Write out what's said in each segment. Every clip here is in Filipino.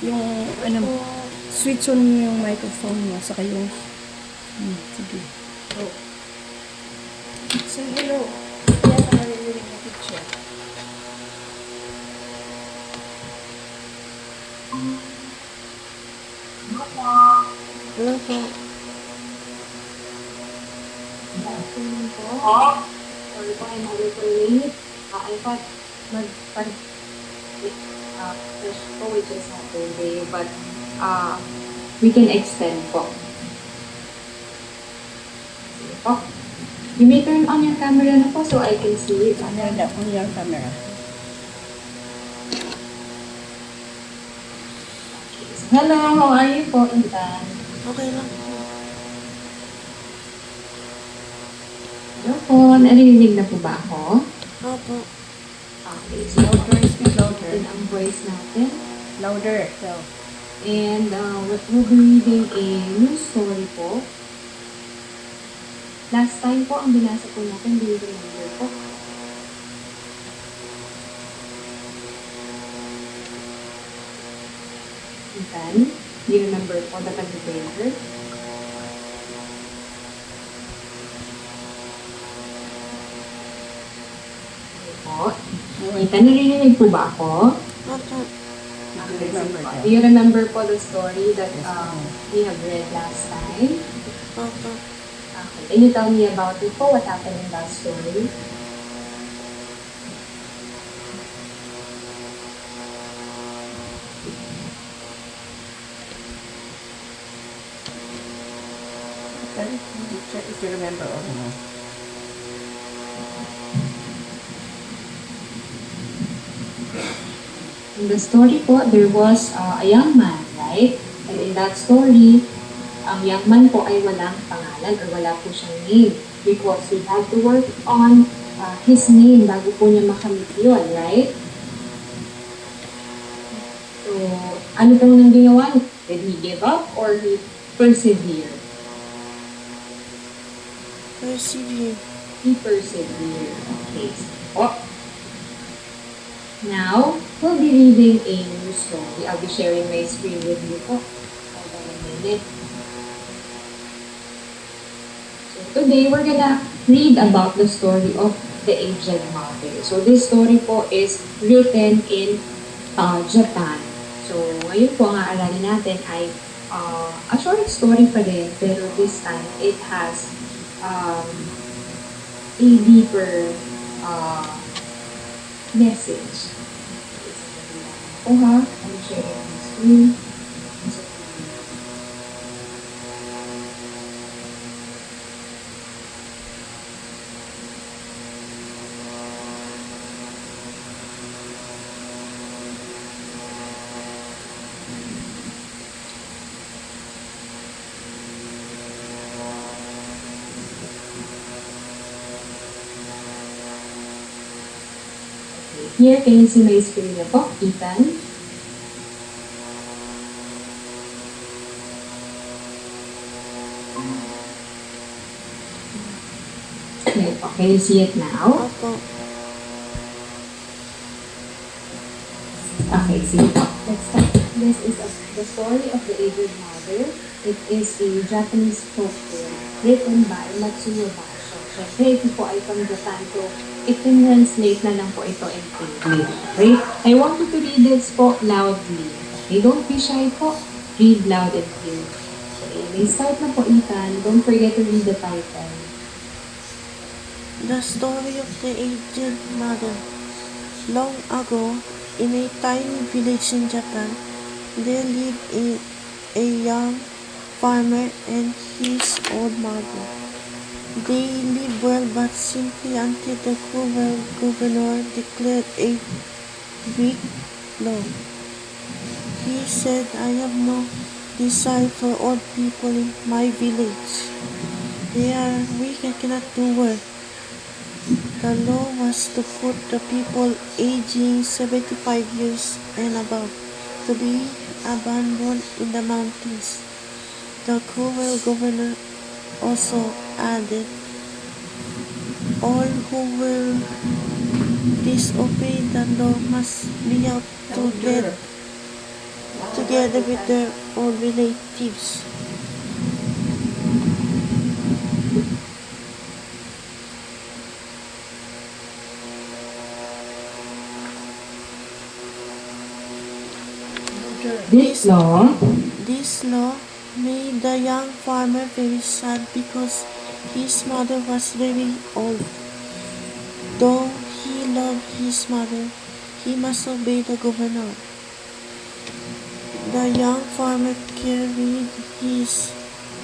Yung, ano, switch on mo yung microphone mo, saka yung, sige. Oh. Say hello. Kaya ka narinig yung picture. Hello po. Afternoon po. Sorry po, I'm a little late. I thought fresh po, which is Saturday, but we can extend po. Sige po. You may turn on your camera na po so I can see it. On your camera. Hello, how are you po, Ethan? Okay lang. Hello po, narinig na po ba ako? Opo. Okay, so Louder, speak louder. natin ang voice natin. Louder. So, And we'll be reading a news story po. Last time po, ang binasa po natin, do you remember po? Ethan, do you remember po the contributor? Po. Ethan, narinig po ba ako? opo. Do you remember po the story that we have read last time? Opo. Okay. Can you tell me about it po? What happened in that story? Check if you remember or no. In the story po, there was a young man, right? And in that story, ang young man po ay walang pangalan or wala po siyang name because he had to work on his name bago po niya makamit yun, right? So, ano pong nang ginawa niya? Did he give up or he persevered? Persevere. He persevered. Okay. So, now, we'll be reading a new story. I'll be sharing my screen with you po. Hold on a minute. So today, we're gonna read about the story of the aged mother. So this story po is written in Japan. So ngayon po, ang aaralin natin ay a short story pa rin, pero this time, it has a deeper message. Oh ha, I'm sharing my screen. Here, can you see my screen na po, Ethan? Here po, can you see it now? Opo. Okay, sige po. Let's start. This is the story of the aged mother. It is a Japanese folktale written by Matsuo Basho. Siyempre, ito po ay from Japan, so i-translate na lang po ito in English. Okay? I want you to read this po loudly. Okay, don't be shy po. Read loud and clear. Okay, may start na po, Ethan. Don't forget to read the title. The story of the aged mother. Long ago, in a tiny village in Japan, there lived a young farmer and his old mother. They lived well but simply until the cruel governor declared a weak law. He said, "I have no desire for old people in my village. They are weak and cannot do work." The law was to put the people aging 75 years and above to be abandoned in the mountains. The cruel governor also added, "All who will disobey the law must be out to together with their old relatives. This law This law made the young farmer very sad because his mother was very old. Though he loved his mother, he must obey the governor. The young farmer carried his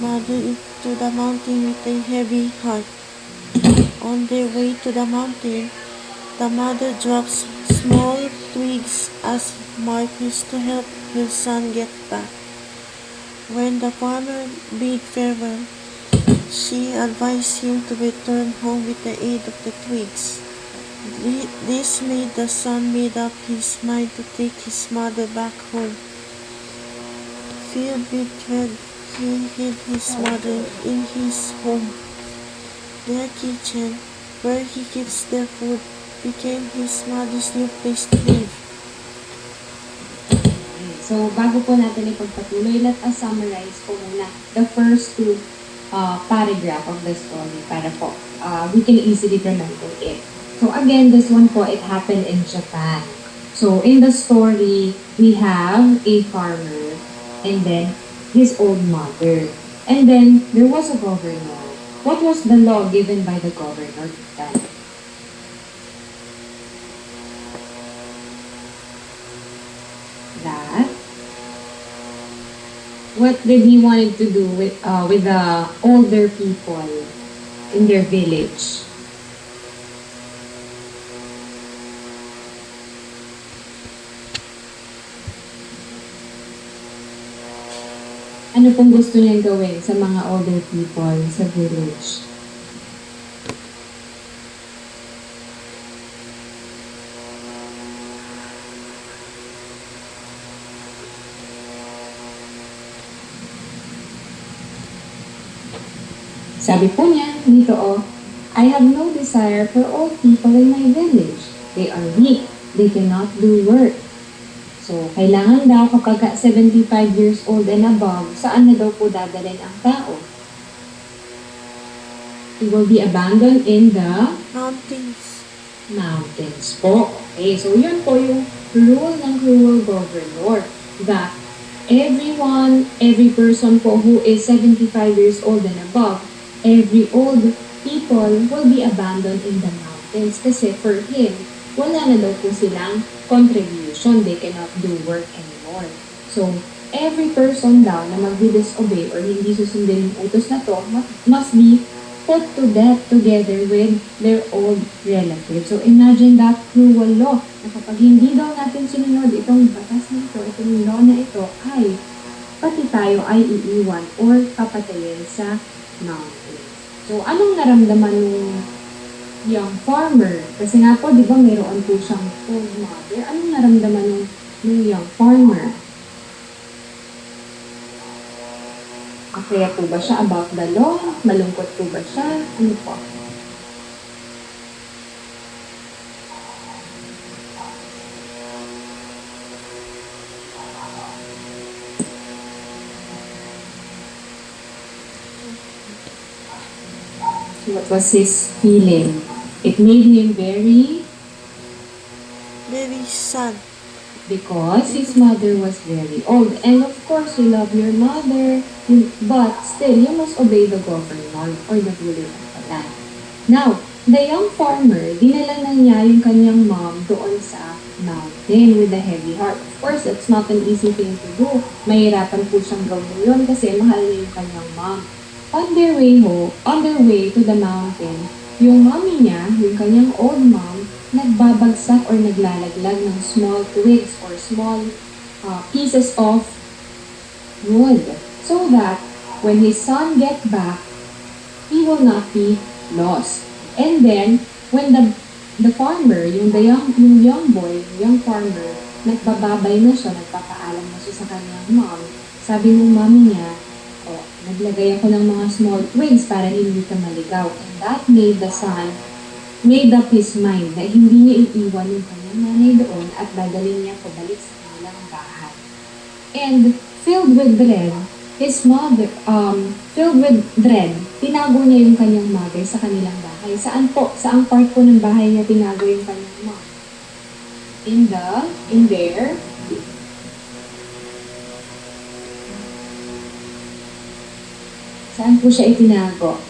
mother into the mountain with a heavy heart. On their way to the mountain, the mother drops small twigs as markers to help her son get back. When the farmer bade farewell, she advised him to return home with the aid of the twigs. This made the son made up his mind to take his mother back home. Filled with dread, he hid his mother in his home. Their kitchen, where he keeps their food, became his mother's new place to live. So, bago po natin ipagpatuloy, let us summarize po muna the first two paragraph of the story para po we can easily remember it. So, again, this one po, it happened in Japan. So, in the story, we have a farmer and then his old mother. And then, there was a governor. What was the law given by the governor then? That what did he wanted to do with the older people in their village? Ano pong gusto niyang gawin sa mga older people sa village? Sabi po niya, dito I have no desire for old people in my village. They are weak. They cannot do work. So, kailangan daw kapag 75 years old and above, saan na daw po dadalhin ang tao? He will be abandoned in the mountains po. Okay, so yun po yung rule ng cruel governor that every person po who is 75 years old and above, every old people will be abandoned in the mountains kasi for him, wala na daw po silang contribution. They cannot do work anymore. So, every person daw na mag-disobey or hindi susundin yung utos na to must be put to death together with their old relatives. So, imagine that cruel law na kapag hindi daw natin sinunod itong batas na ito, itong law na ito, ay pati tayo ay iiwan or papatayin sa mountain. So, anong naramdaman ng young farmer? Kasi nga po, di ba, mayroon po siyang old mother. Anong naramdaman ng young farmer? Kaya po ba siya about the law? Malungkot po ba siya? Ano po? So what was his feeling? It made him very sad because his mother was very old. And of course, you love your mother, but still, you must obey the governor or the ruler of the land. Now, the young farmer, dinala na niya yung kanyang mom doon sa mountain with a heavy heart. Of course, it's not an easy thing to do. Mahirapan po siyang gawin yun kasi mahal niya yung kanyang mom. On their way to the mountain, yung mommy niya, yung kanyang old mom, nagbabagsak or naglalaglag ng small twigs or small pieces of wood so that when his son get back, he will not be lost. And then, when the farmer, yung young boy, yung young farmer, nagbababay na siya, nagpapaalam na siya sa kanyang mom, sabi ng mommy niya, naglagay ako ng mga small twigs para hindi ka maligaw. And that made the son made up his mind na hindi niya iiwan yung kanyang nanay doon at dadalhin niya pabalik sa kanilang bahay. And filled with dread, filled with dread, tinago niya yung kanyang mother sa kanilang bahay. Saan po? Saang part po ng bahay niya tinago yung kanyang mom? In there, saan po siya itinago?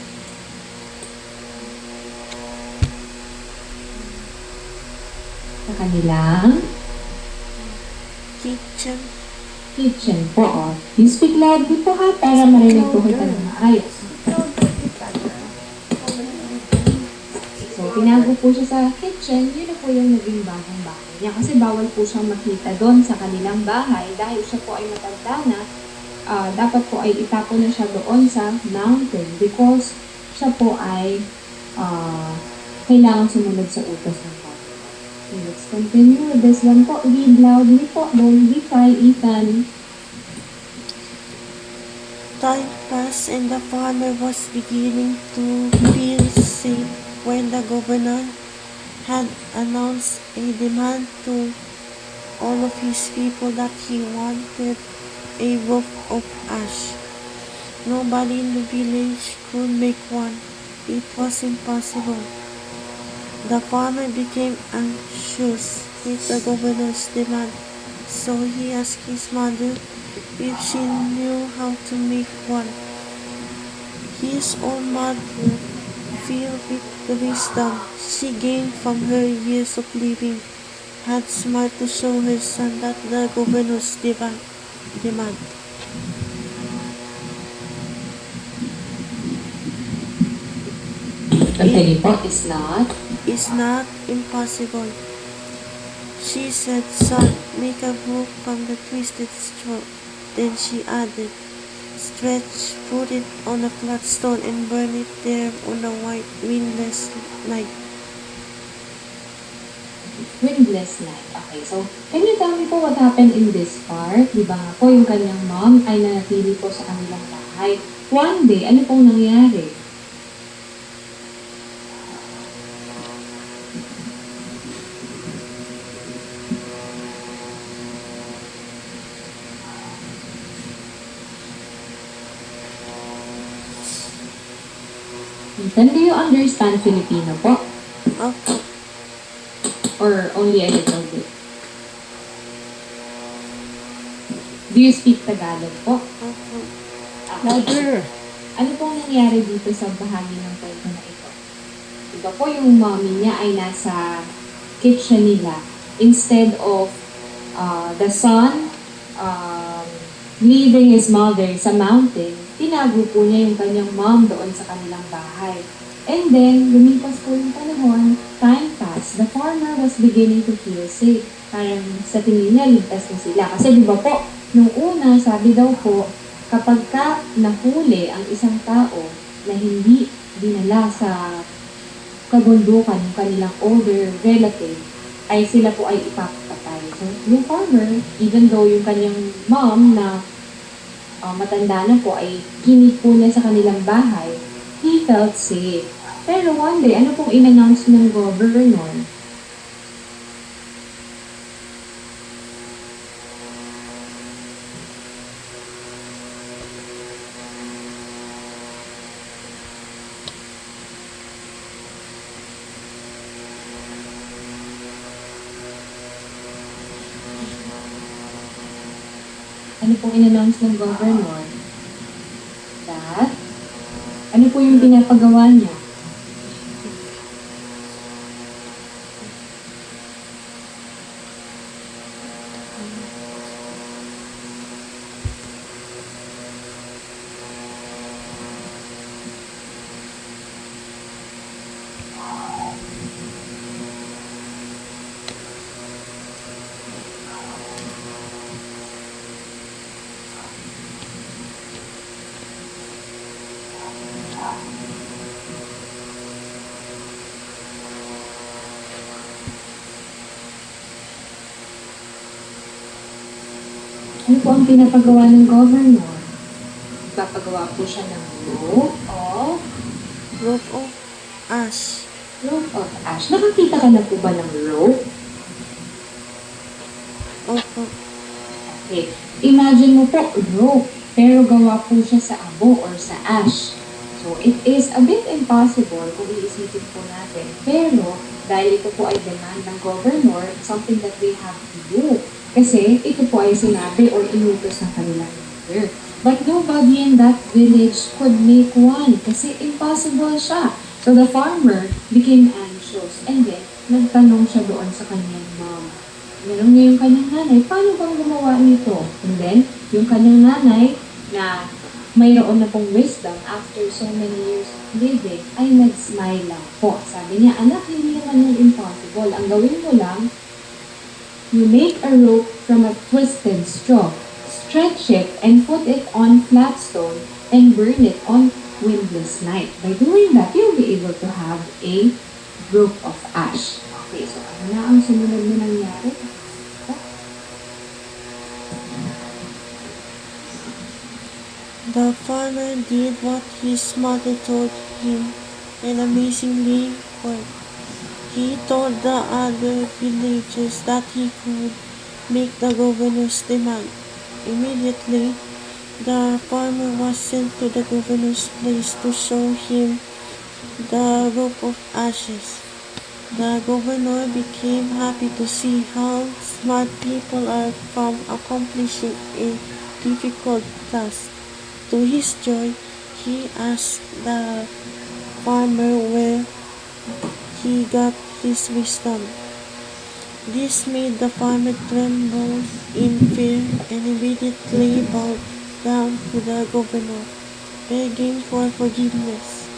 Sa kanilang kitchen po. Oh. You speak loudly po ha, para marinig po kita ng maayos. So, tinago po siya sa kitchen, yun na po yung naging bagong bahay niya. Kasi bawal po siyang makita doon sa kanilang bahay dahil siya po ay matanda na. Dapat po ay itapon na siya doon sa mountain because siya po ay kailangan sumunod sa utos ng Panginoon. Okay, let's continue with this one po. Read loudly po. Don't be shy, Ethan. Time passed and the farmer was beginning to feel safe when the governor had announced a demand to all of his people that he wanted a roof of ash. Nobody in the village could make one. It was impossible. The farmer became anxious with the governor's demand, so he asked his mother if she knew how to make one. His own mother, filled with the wisdom she gained from her years of living, had smiled to show her son that the governor's demand is not impossible. She said, "Son, make a book from the twisted straw." Then she added, "Stretch, put it on a flat stone and burn it there on a white windless night." Windless night. Okay, so can you tell me po what happened in this part? Di ba nga po yung kanyang mom ay nanatili po sa kanilang bahay. One day, ano pong nangyari? Ethan, do you understand Filipino po? Opo. Or only a little bit? Do you speak Tagalog po? Opo. Louder! Ano pong nangyari dito sa bahagi ng kwento na ito? Diba po yung mommy niya ay nasa kitchen nila. Instead of the son leaving his mother sa mountain, tinago po niya yung kanyang mom doon sa kanilang bahay. And then, lumipas po yung panahon, time passed, the farmer was beginning to feel safe. Parang sa tingin niya, ligtas na sila. Kasi di ba po, nung una, sabi daw po, kapag ka nahuli ang isang tao na hindi dinala sa kabundukan ng kanilang older relative, ay sila po ay ipapatay. So, yung farmer, even though yung kanyang mom na matanda na po ay kinip po niya sa kanilang bahay, he felt safe. Pero one day, ano pong in-announce ng governor? Ano pong in-announce ng governor? That, ano po yung pinapagawa niya? Ano po ang pinapagawa ng governor? Papagawa po siya ng Roof of ash. rope of ash. Nakakita ka na po ba ng rope? Opo. Okay. Imagine mo po, rope, pero gawa po siya sa abo or sa ash. So, it is a bit impossible kung iisipin po natin. Pero, dahil ito po ay demand ng governor, something that they have to do. Kasi, ito po ay sinabi or inutos ng kanilang leader. But nobody in that village could make one kasi impossible siya. So, the farmer became anxious and then, nagtanong siya doon sa kanyang mom. Tinanong niya yung kanyang nanay, paano bang gumawa nito? And then, yung kanyang nanay na mayroon na pong wisdom after so many years of living, ay nag-smile lang po. Sabi niya, anak, hindi naman yung impossible. Ang gawin mo lang, you make a rope from a twisted straw, stretch it, and put it on flat stone, and burn it on windless night. By doing that, you'll be able to have a rope of ash. Okay, so ano na ang sumunod na nangyari? The farmer did what his mother told him and amazingly worked. He told the other villagers that he could make the governor's demand. Immediately, the farmer was sent to the governor's place to show him the rope of ashes. The governor became happy to see how smart people are from accomplishing a difficult task. To his joy, he asked the farmer where he got his wisdom. This made the farmer tremble in fear and immediately bowed down to the governor, begging for forgiveness.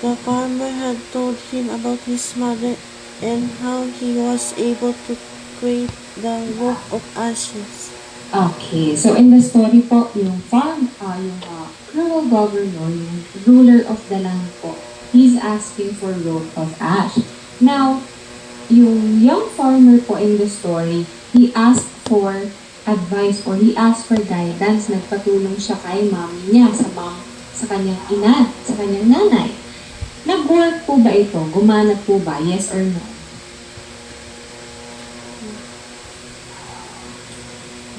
The farmer had told him about his mother and how he was able to create the rope of ashes. Okay, so in the story po, yung cruel governor, yung ruler of the land po, he's asking for rope of ash. Now, yung young farmer po in the story, he asked for advice or he asked for guidance. Nagpatulong siya kay mommy niya, sa kanyang ina, sa kanyang nanay. Nag-work po ba ito? Gumana po ba? Yes or no?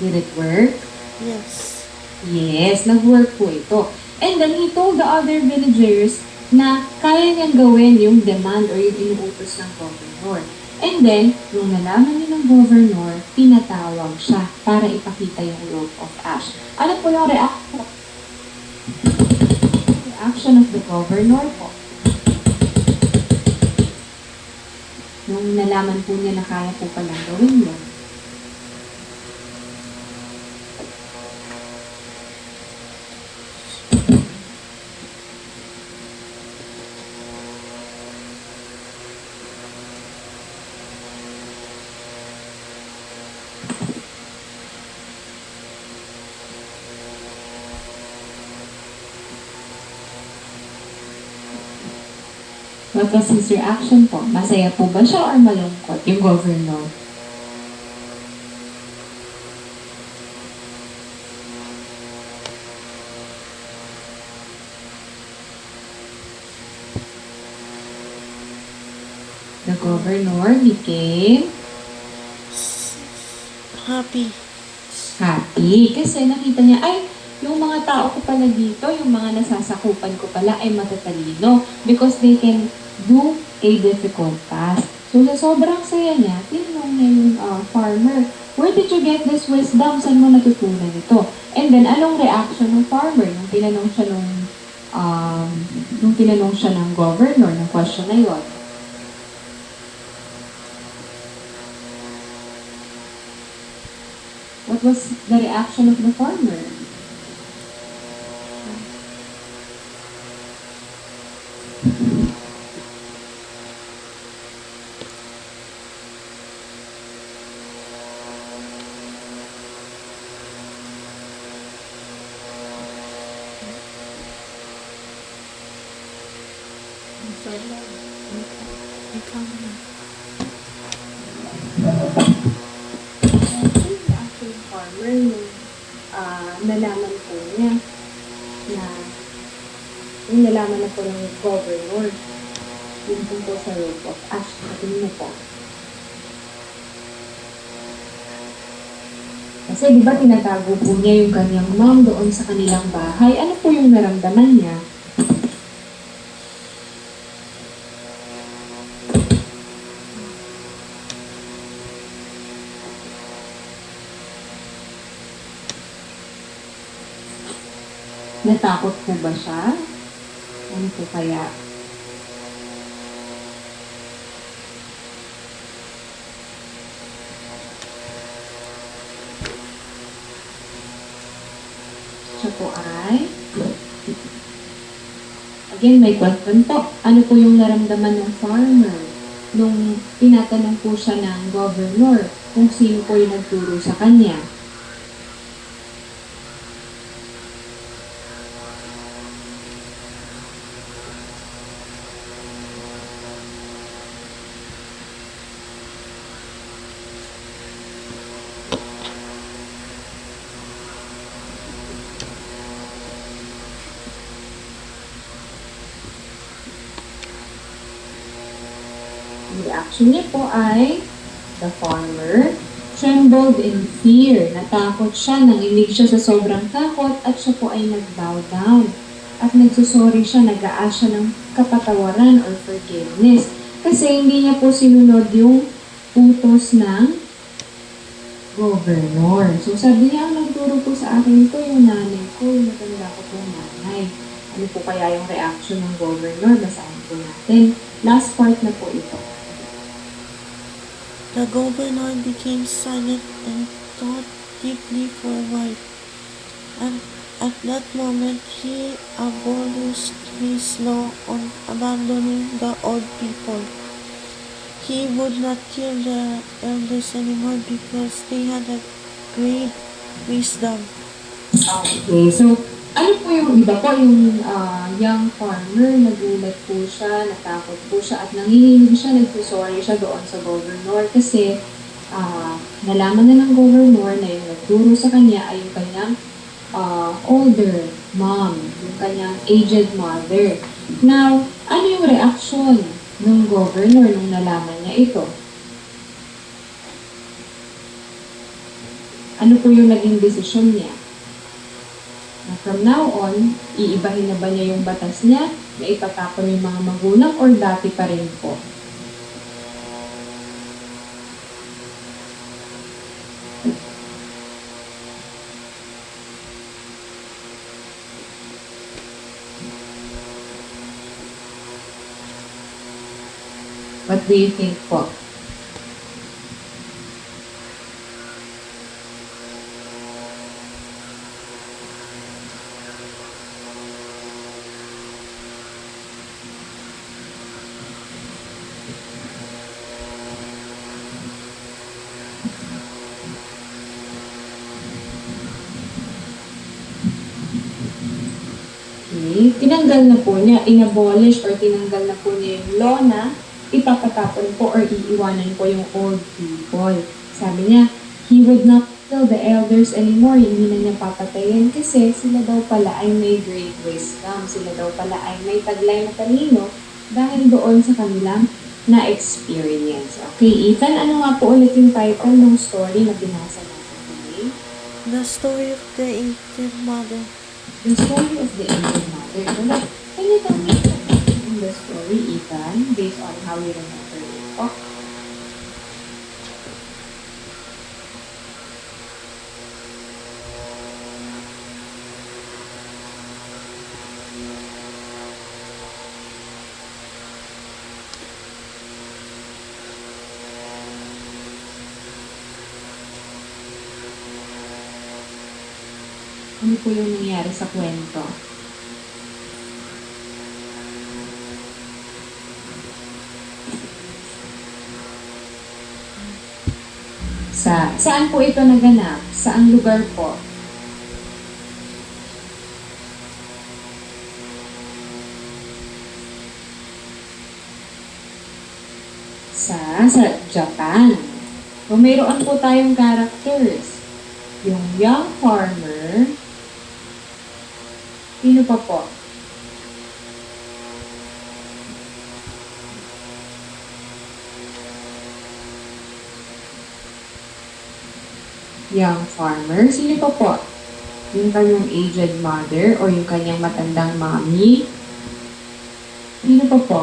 Did it work? Yes. Yes, nag-work po ito. And then he told the other villagers na kaya niyang gawin yung demand or yung inuutos ng governor. And then, nung nalaman niya ng governor, pinatawag siya para ipakita yung rope of ash. Ano po yung reaction of the governor po? Nung nalaman po niya na kaya po palang gawin yun. What was his reaction po? Masaya po ba siya or malungkot yung governor? The governor became Happy. kasi nakita niya, ay, yung mga tao ko pala dito, yung mga nasasakupan ko pala ay matatalino because they can do a difficult task. So, sa sobrang saya niya, tinanong niya yung farmer, where did you get this wisdom? Saan mo natutunan ito? And then, anong reaction ng farmer nung tinanong siya ng governor ng question na yun? What was the reaction of the farmer? Ikaw na. Actually, farmer, nung nalaman po niya na yung nalaman na po ng governor yung tungkol sa rope of ash. Sabi niyo po. Kasi di ba tinatago po niya yung kanyang mom doon sa kanilang bahay. Ano po yung naramdaman niya? Natakot po ba siya? Ano po kaya? Siya po ay... Again, may question po. Ano po yung naramdaman ng farmer nung tinatanong po siya ng governor kung sino po yung nagturo sa kanya? Ang reaction niya po ay the farmer trembled in fear. Natakot siya, nanginig siya sa sobrang takot at siya po ay nag-bow down. At nagsusorry siya, nag-aas siya ng kapatawaran or forgiveness. Kasi hindi niya po sinunod yung utos ng governor. So sabi niya, ang nagturo po sa akin ito, yung nanay ko, yung matanda ko po nanay. Ano po kaya yung reaction ng governor? Basahin po natin. Last part na po ito. The governor became silent and thought deeply for a while. And at that moment he abolished his law on abandoning the old people. He would not kill the elders anymore because they had a great wisdom. Okay, so ano po yung iba po, yung young farmer, nagulat po siya, natakot po siya, at nanginginig siya, nagsusorry siya doon sa governor kasi nalaman na ng governor na yung nagturo sa kanya ay yung kanyang older mom, yung kanyang aged mother. Now, ano yung reaction ng governor nung nalaman niya ito? Ano po yung naging desisyon niya? From now on, iibahin na ba niya yung batas niya na itatapon yung mga magulang or dati pa rin po? What do you think po? Okay. Tinanggal na po niya, inabolish or tinanggal na po niya yung law na ipapatapon po or iiwanan po yung old people. Sabi niya, he would not kill the elders anymore. Hindi na niya papatayin kasi sila daw pala ay may great wisdom. Sila daw pala ay may taglay na talino dahil doon sa kanilang na-experience. Okay, Ethan, ano nga po ulit yung title ng story na binasa natin today? The story of the aged mother. The story of the aged mother. So, can you tell me in the story, Ethan, based on how you remember it? Oh, ano po yung nangyari sa kwento? Saan po ito naganap? Saang lugar po? Sa Japan. So, mayroon po tayong characters. Yung young farmer. Sino pa po? young farmer. Sino pa po? Yung kanyang aged mother or yung kanyang matandang mommy? Sino pa po?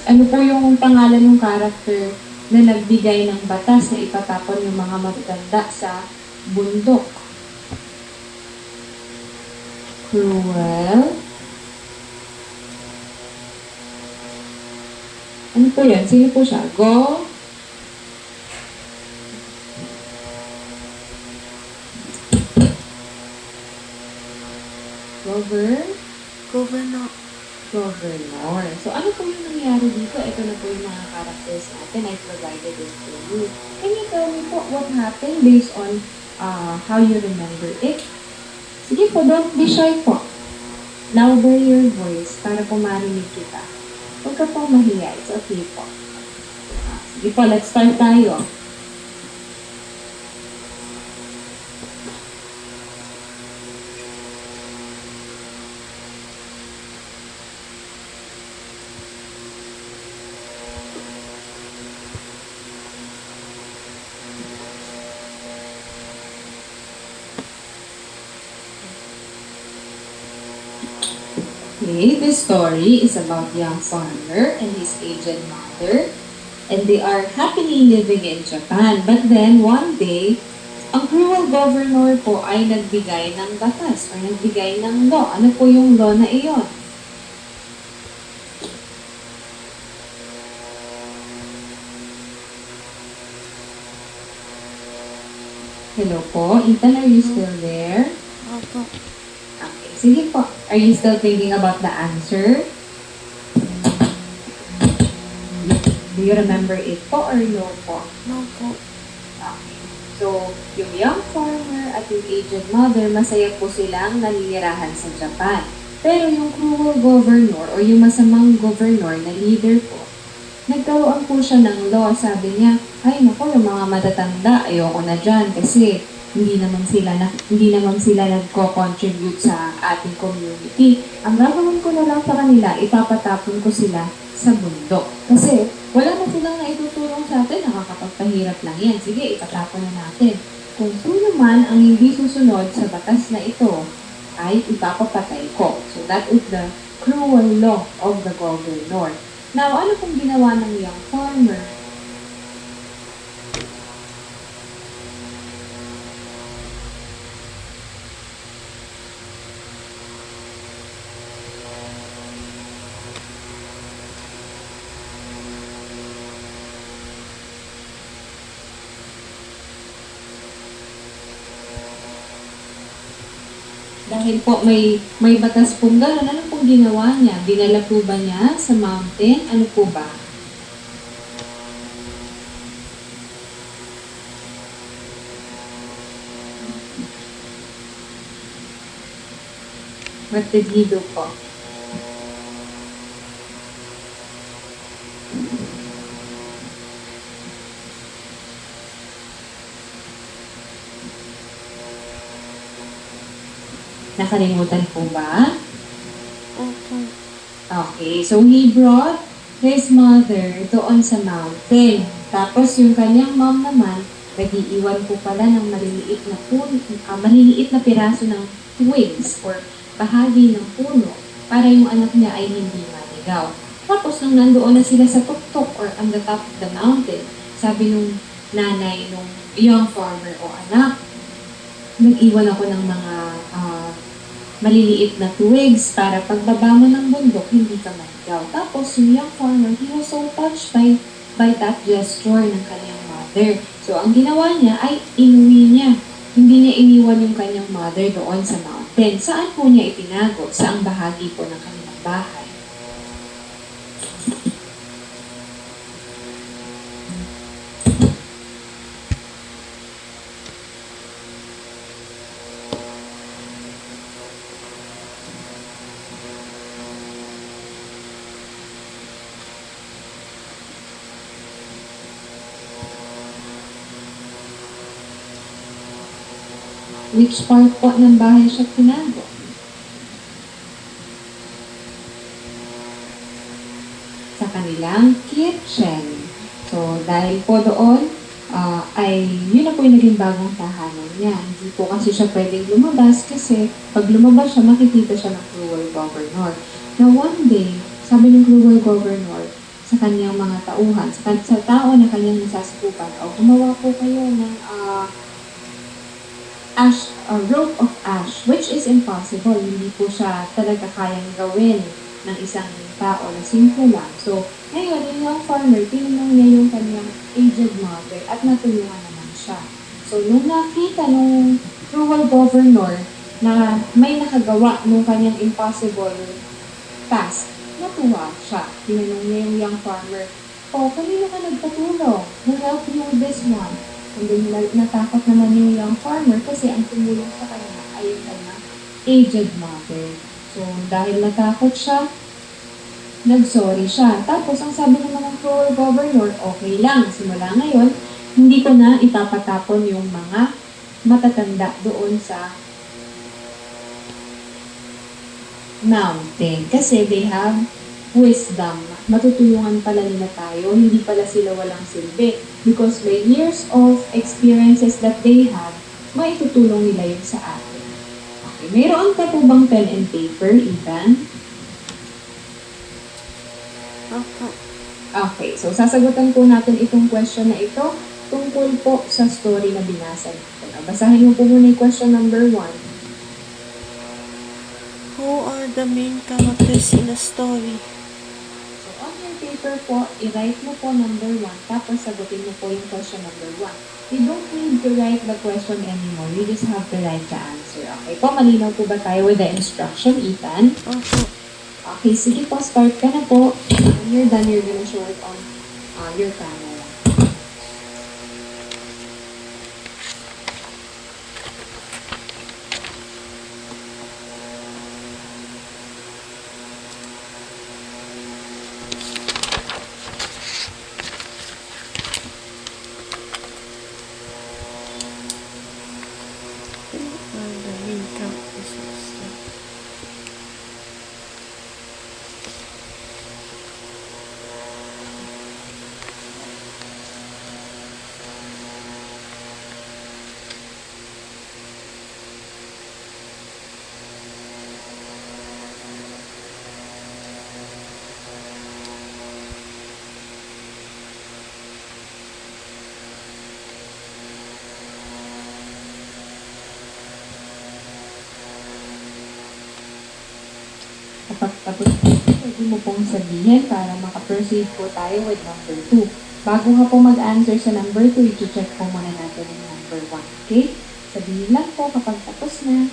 Ano po yung pangalan ng character na nagbigay ng batas na ipatapon yung mga matatanda sa bundok? Cruel. Ano po yan? Sino po siya? Go. Governor. Governor. So, ano po yung nangyari dito? Ito na po yung mga characters natin. I provided it for you. Can you tell me po what happened based on how you remember it? Sige po, don't be shy po. Louder your voice para po marinig kita. Huwag ka po mahiya. It's okay po. Sige po, let's start tayo. Okay, this story is about young farmer and his aged mother, and they are happily living in Japan. But then, one day, ang cruel governor po ay nagbigay ng batas or nagbigay ng law. Ano po yung law na iyon? Hello po, Ethan, are you still there? Opo. Okay, sige po. Are you still thinking about the answer? Do you remember it po or no po? No po. Okay. So, yung young farmer at yung aged mother, masaya po silang naninirahan sa Japan. Pero yung cruel governor o yung masamang governor na leader po, nagkaroon po siya ng law. Sabi niya, ay nako, yung mga matatanda, ayoko na dyan kasi hindi naman sila nagko-contribute sa ating community. Ang gagawin ko na lang sa kanila, ipapatapon ko sila sa bundok. Kasi wala na silang naitutulong sa atin, nakakapagpahirap lang yan. Sige, ipatapon na natin. Kung sino man ang hindi susunod sa batas na ito, ay ipapapatay ko. So that is the cruel law of the governor. Now, ano kung ginawa ng young farmer? Dahil po may batas pong gano'n, ano pong ginawa niya? Dinala po ba niya sa mountain? Ano po ba? What did he do po? Nakalimutan po ba? Opo. Okay, so he brought his mother doon sa mountain. Tapos yung kanyang mom naman, nag-iiwan po pala ng maliliit na piraso ng twigs or bahagi ng puno para yung anak niya ay hindi maligaw. Tapos nung nandoon na sila sa tuktok or on the top of the mountain, sabi nung nanay nung young farmer o anak, nag-iwan ako ng mga maliliit na twigs para pagbaba mo ng bundok, hindi ka maligaw. Tapos, yung young farmer, he was so touched by that gesture ng kanyang mother. So, ang ginawa niya ay inuwi niya. Hindi niya iniwan yung kanyang mother doon sa mountain. Saan po niya itinago? Saang bahagi po ng kanyang bahay? Which part po ng bahay siya tinago? Sa kanilang kitchen. So, dahil po doon, ay yun na po yung naging bagong tahanan niya. Hindi po kasi siya pwedeng lumabas kasi pag lumabas siya, makikita siya ng cruel governor. Now, one day, sabi ng cruel governor sa kanyang mga tauhan, sa tao na kanyang nasasakupan, gumawa po kayo ng a rope of ash, which is impossible. Hindi po siya talaga kayang gawin ng isang tao na simple lang. So, ngayon, yung young farmer, tinanong niya yung kanyang aged mother at natulungan naman siya. So, nung nakita nung cruel governor na may nakagawa nung kanyang impossible task, natuwa siya. Tinanong niya yung young farmer, kanino ka nagpatulong? Who helped you with this one? And then natakot naman yung young farmer kasi ang tumulong sa kanya ay yung kanyang aged mother. So, dahil natakot siya, nag-sorry siya. Tapos, ang sabi naman ng cruel governor, okay lang, simula ngayon, hindi ko na ipapatapon yung mga matatanda doon sa mountain. Kasi they have wisdom. Matutulungan pala nila tayo, hindi pala sila walang silbi. Because by years of experiences that they have, maitutulong nila yun sa atin. Okay, mayroon ka po bang pen and paper, Ethan? Opo. Okay, so sasagutan po natin itong question na ito tungkol po sa story na binasa natin. Basahin mo po muna yung question number 1. Who are the main characters in the story? So on your paper po, i-write mo po number 1, tapos sagutin mo po yung question number 1. You don't need to write the question anymore. You just have to write the answer. Okay po, malinaw po ba tayo with the instruction, Ethan? Opo. Okay, sige po, start ka na po. When you're done, you're gonna show it on your camera. Who are the main characters in the story? Kapag tapos po, pwede mo pong sabihin para makaproceed po tayo with number 2. Bago ka po mag-answer sa number 2, i-check po muna natin yung number 1. Okay? Sabihin lang po kapag tapos na.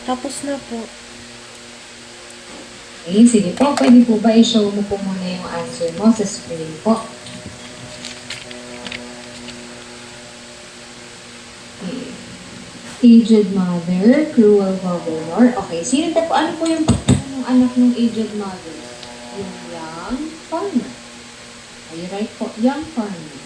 Tapos na po. Okay, sige po. Pwede po ba i-show mo po muna yung answer mo sa screen po? Okay. Aged mother, cruel governor. Okay, sino po? Ano po yung anak ng aged mother? Yung young farmer. Are you right po? Young farmer.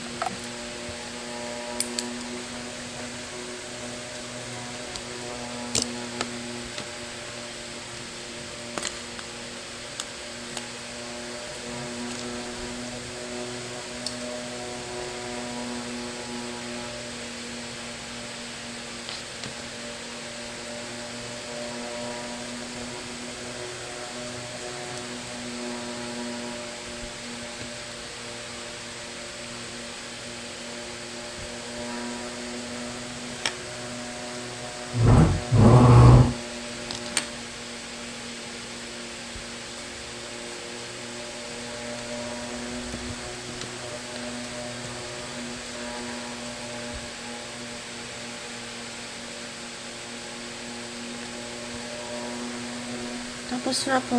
Tapos na po.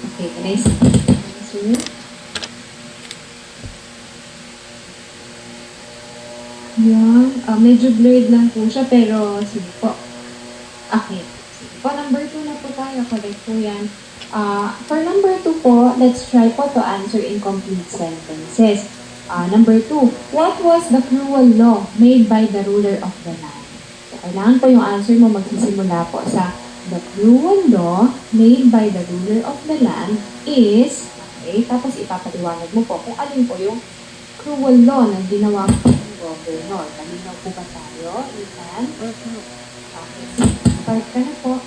Okay, can I see the answer? Yan. Medyo blurred lang po siya, pero sige po. Okay. Sige po, number 2 na po tayo. Correct po yan. For number 2 po, let's try po to answer in complete sentences. Number 2, what was the cruel law made by the ruler of the land? So, kailangan po yung answer mo magsisimula po sa the cruel law made by the ruler of the land is, okay, tapos ipapaliwanag mo po kung alin po yung cruel law na ginawa po ng governor. Kalinaw po ba tayo, Ethan? Okay, start ka na po.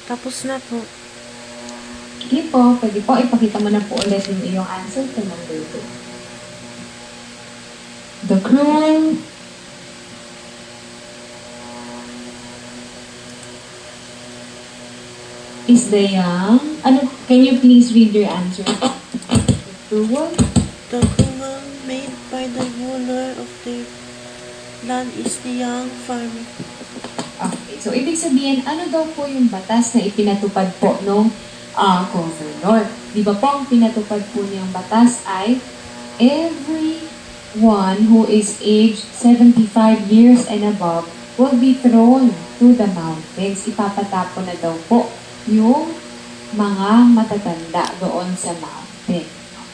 Tapos na po. Sige po, pwede po ipakita mo na po ulit yung iyong answer to number 2. The cruel is the young. Ano, can you please read your answer? The cruel The cruel made by the ruler of the land is the young farmer. Okay, so ibig sabihin, ano daw po yung batas na ipinatupad po nung governor? Di ba po ang pinatupad po niyang batas ay everyone who is aged 75 years and above will be thrown to the mountains. Ipapatapo na daw po yung mga matatanda doon sa mountain.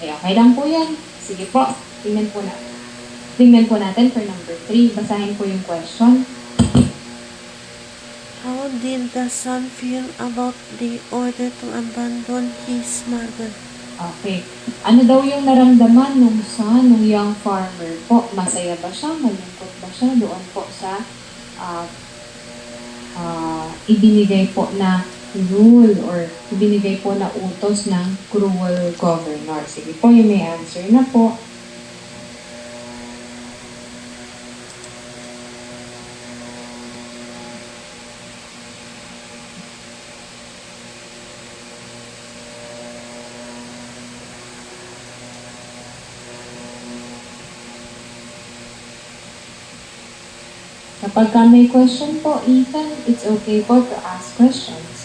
Okay, okay lang po yan. Sige po, tingnan po natin. Tingnan po natin for number 3. Basahin po yung question. How did the son feel about the order to abandon his mother? Okay. Ano daw yung naramdaman nung son, nung young farmer po? Masaya ba siya? Malungkot ba siya doon po sa ibinigay po na rule or ibinigay po na utos ng cruel governor? Sige po, yung may answer na po. Kapag ka may question po, Ethan, it's okay po to ask questions.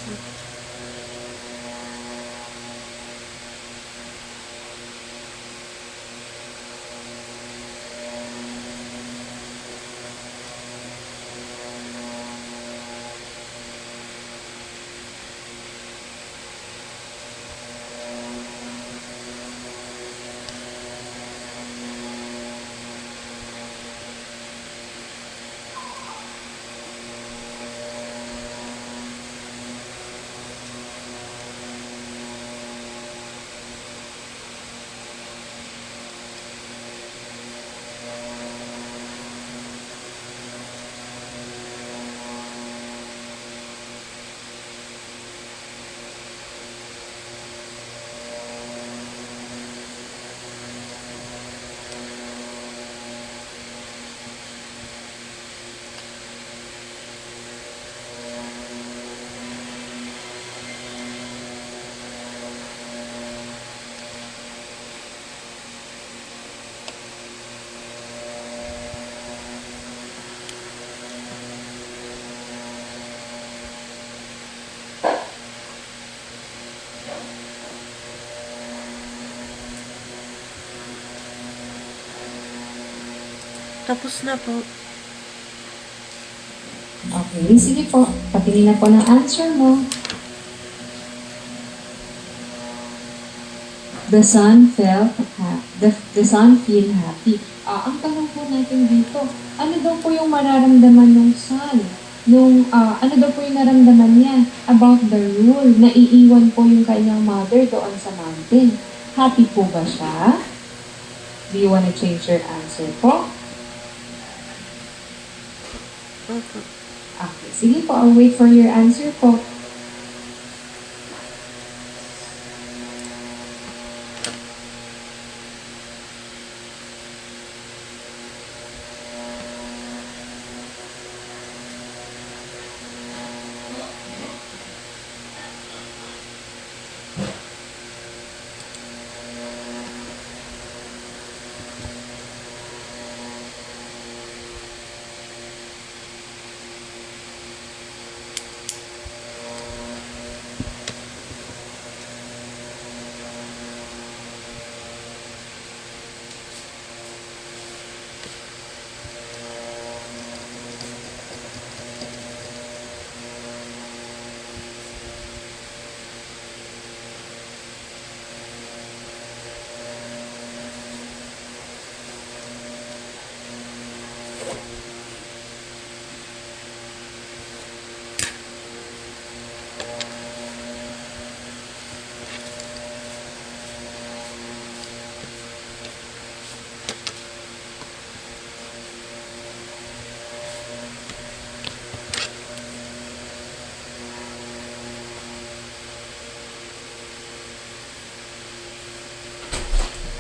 Tapos na po. Okay, sige po. Patingin na po ng answer mo. The son the son feel happy. Ang tanong po natin dito, ano daw po yung mararamdaman ng son? Ano daw po yung naramdaman niya about the rule na iiwan po yung kanyang mother doon sa mountain? Happy po ba siya? Do you wanna change your answer po? Opo. Okay, sige po. I'll wait for your answer po.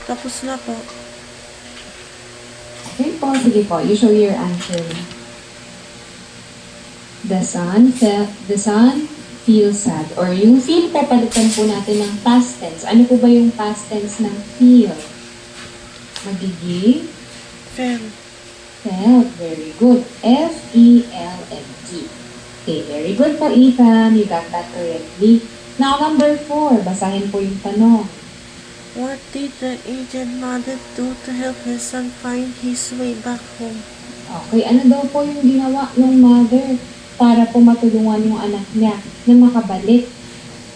Tapos na po. Okay po, sige po. You show your answer. The sun feels sad. Or yung feel po, palitan po natin ng past tense. Ano po ba yung past tense ng feel? Magiging felt. Very good. F-E-L-L-T. Okay, very good po, Ethan. You got that correctly. Now, number 4. Basahin po yung tanong. What did the aged mother do to help her son find his way back home? Okay, ano daw po yung ginawa ng mother para po matulungan yung anak niya na makabalik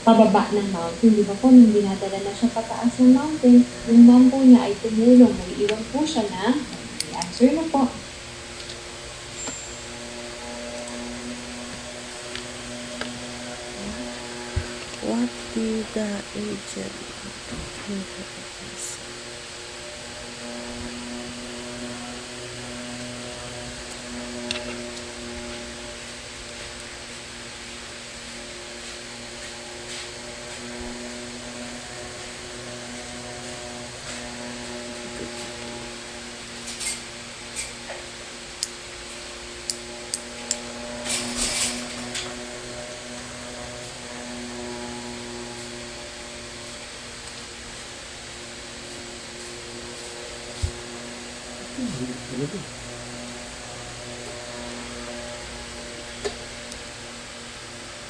pababa ng mountain? Di ba po, nung dinadala na siya pataas ng mountain, yung mom po niya ay tumulong. Nag-iwan po siya na, answer na po. What did the aged mother do to help her son?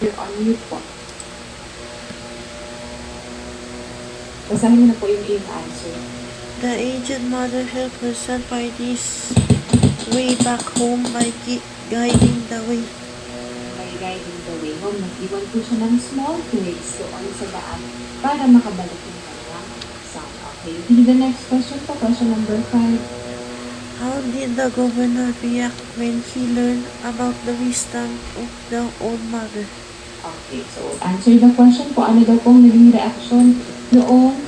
You're on mute po. Basahin mo na po yung answer. The aged mother helped her son find his way back home by guiding the way. By guiding the way home, nag-iwan po siya ng small twigs doon sa daan para makabalik yung kanyang son. Okay, the next question po, question number 5. How did the governor react when he learned about the wisdom of the old mother? Okay, so answer the question po. Ano daw pong naging reaction noong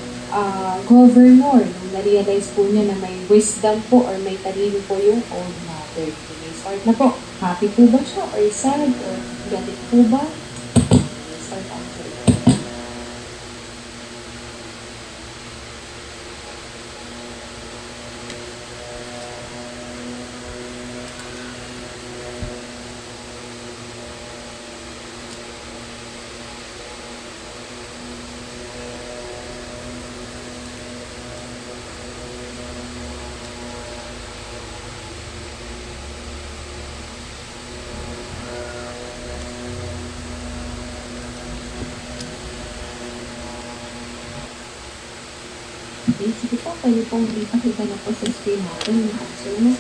governor nung na-realize po niya na may wisdom po or may talino po yung old mother? Okay, start na po. Happy po ba siya or sad or galit po ba? Okay, start answer. Okay, sige po, pwede pong ipakita na po sa screen natin yung answer mo.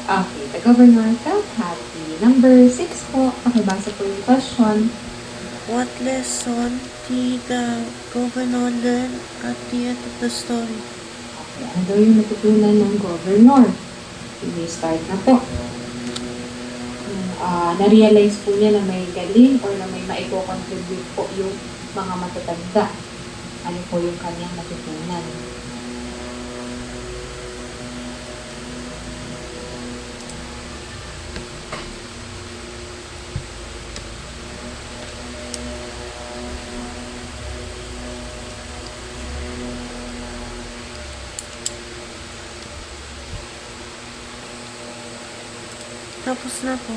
Okay, the governor felt happy. Number 6 po, pakibasa po yung question. What lesson did the governor learn at the end of the story? Okay, ano daw yung natutunan ng governor? Sige, start na po. Na-realize po niya na may galing or na may maiko-contribute po yung mga matatanda. Ano po yung kanyang natutunan? Tapos na po.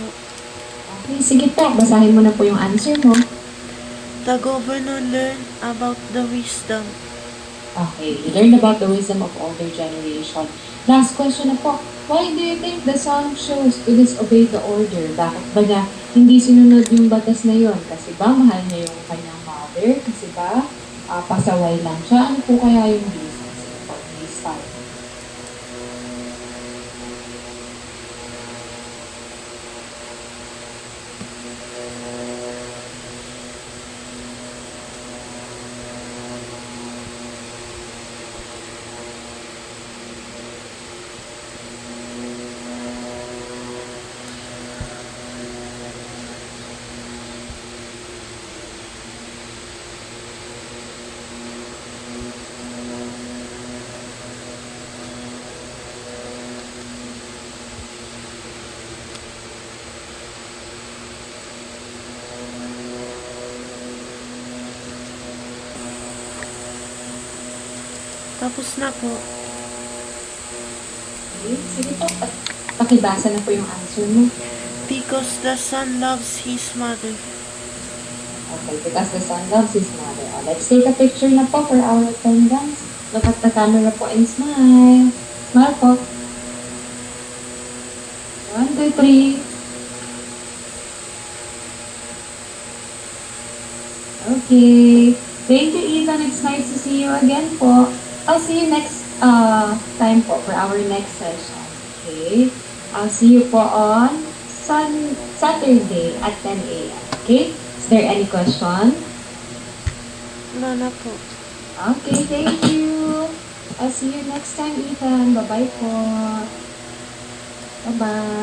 Okay, sige po. Basahin mo na po yung answer mo. The governor learned about the wisdom. Okay, you learned about the wisdom of older generation. Last question na po. Why do you think the son chose to disobey the order? Bakit ba niya hindi sinunod yung batas na yon? Kasi ba mahal niya yung kanyang mother? Kasi ba pasaway lang siya? Ano po kaya yung reason? Sige po, please start. Tapos na po. Okay, sige po. Pakibasa na po yung answer mo. Because the son loves his mother. Okay, because the son loves his mother. Let's take a picture na po for our attendance. Look at the camera po and smile. Smile po. 1, 2, 3. Okay. Thank you, Ethan. It's nice to see you again po. I'll see you next time po for our next session. Okay? I'll see you po on Saturday at 10 a.m. Okay? Is there any question? Wala na po. Okay, thank you. I'll see you next time, Ethan. Bye-bye po. Bye-bye.